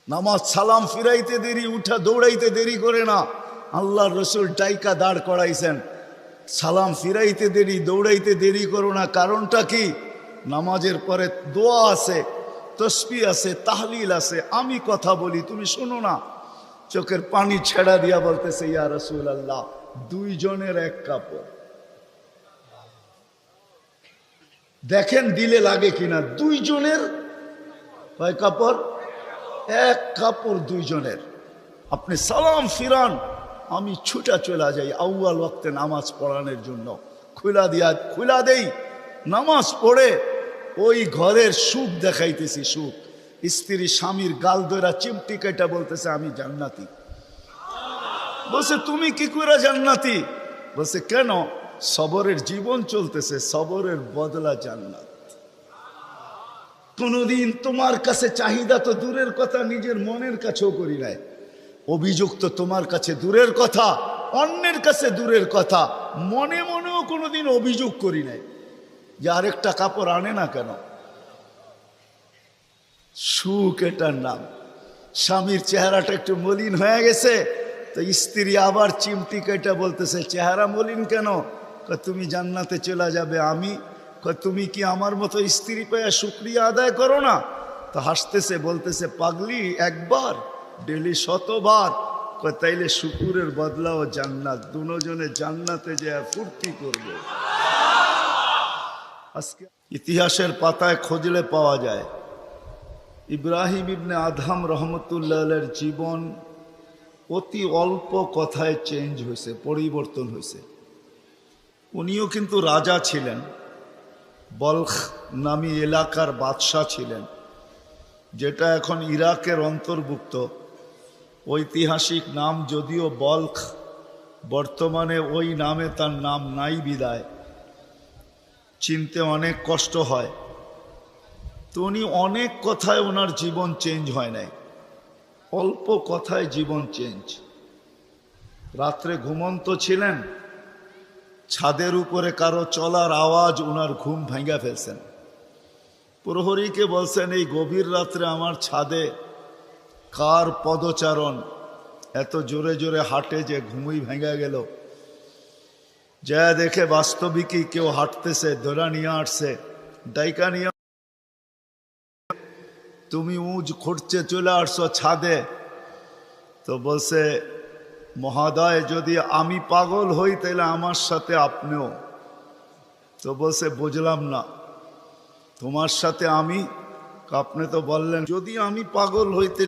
নামাজ সালাম ফিরাইতে দেরি, উঠা দৌড়াইতে দেরি করে না। আল্লাহর রসুল ডাইকা দাঁড় করাইছেন, সালাম ফিরাইতে দেরি, দৌড়াইতে দেরি করো না। কারণটা কি? নামাজের পরে দোয়া আছে, তসবিহ আছে, তাহলিল আছে। আমি কথা বলি, তুমি শোনো না। চোখের পানি ছেড়া দিয়া বলতেছে, ইয়া রাসূলুল্লাহ, দুইজনের এক কাপড়। দেখেন দিলে লাগে কিনা। দুইজনের কয় কাপড়? এক কাপড় দুইজনের। আপনি সালাম ফিরান, আমি ছুটা চলে যাই আউয়াল ওয়াক্তে নামাজ পড়ানোর জন্য। খুলা দেই, নামাজ পড়ে ওই ঘরের সুখ দেখাইতেছি। সুখ, স্ত্রী স্বামীর গাল ধরা চিমটি কেটে বলতেছে, আমি জান্নাতি। বলছে, তুমি কি করে জান্নাতি? বলছে, কেন? সবরের জীবন চলতেছে, সবরের বদলা জান্নাত। কোনদিন তোমার কাছে চাহিদা তো দূরের কথা, নিজের মনের কাছেও করি নাই। অভিযোগ তো তোমার কাছে দূরের কথা, অন্যের কাছে দূরের কথা, মনে মনেও কোনোদিন অভিযোগ করি নাই যে আরেকটা কাপড় আনে না কেন। সুখ এটার নাম। স্বামীর চেহারাটা একটু মলিন হয়ে গেছে, তো স্ত্রী আবার চিমটি কেটে বলতেছে, চেহারা মলিন কেন? তুমি জান্নাতে চলে যাবে। আমি তুমি কি আমার মতো স্ত্রী পেয়ে শুকরিয়া আদায় করো না? তো হাসতেছে, বলতেছে, পাগলি, একবার ডেলি 100বার। তাইলে শুকুরের বদলাও জান্নাত। দুজনে জান্নাতে যে ফুর্তি করবে। আজকে ইতিহাসের পাতায় খুঁজলে পাওয়া যায়, ইব্রাহিম ইবনে আদহাম রহমতুল্লাহের জীবন অতি অল্প কথায় চেঞ্জ হয়েছে, পরিবর্তন হয়েছে। উনিও কিন্তু রাজা ছিলেন, বলখ নামী এলাকার বাদশাহ ছিলেন, যেটা এখন ইরাকের অন্তর্ভুক্ত। ঐতিহাসিক নাম যদিও বলখ, বর্তমানে ওই নামে তার নাম নাই বিদায়, চিনতে অনেক কষ্ট হয়। তো উনি অনেক কথায় ওনার জীবন চেঞ্জ হয় নাই, অল্প কথায় জীবন চেঞ্জ। রাত্রে ঘুমন্ত ছিলেন, ছাদের উপরে কারো চলার আওয়াজ ওনার ঘুম ভেঙে ফেলছেন। প্রহরীকে বলছেন, এই গভীর রাত্রে আমার ছাদে কার পদচারণ এত জোরে জোরে হাঁটে যে ঘুমই ভেঙে গেল। যা দেখে বাস্তবিকই কেউ হাঁটতেছে, ধরা নিয়ে আসছে, ডাইকা নিয়ে। তুমি উঁচ খুঁড়ছে চলে আসছো ছাদে। তো বলছে, মহোদয়, যদি আমি পাগল হই তাহলে আমার সাথে আপনিও। তো বলছে, বুঝলাম না, তোমার সাথে আমি? আপনি তো বললেন যদি আমি পাগল হইতে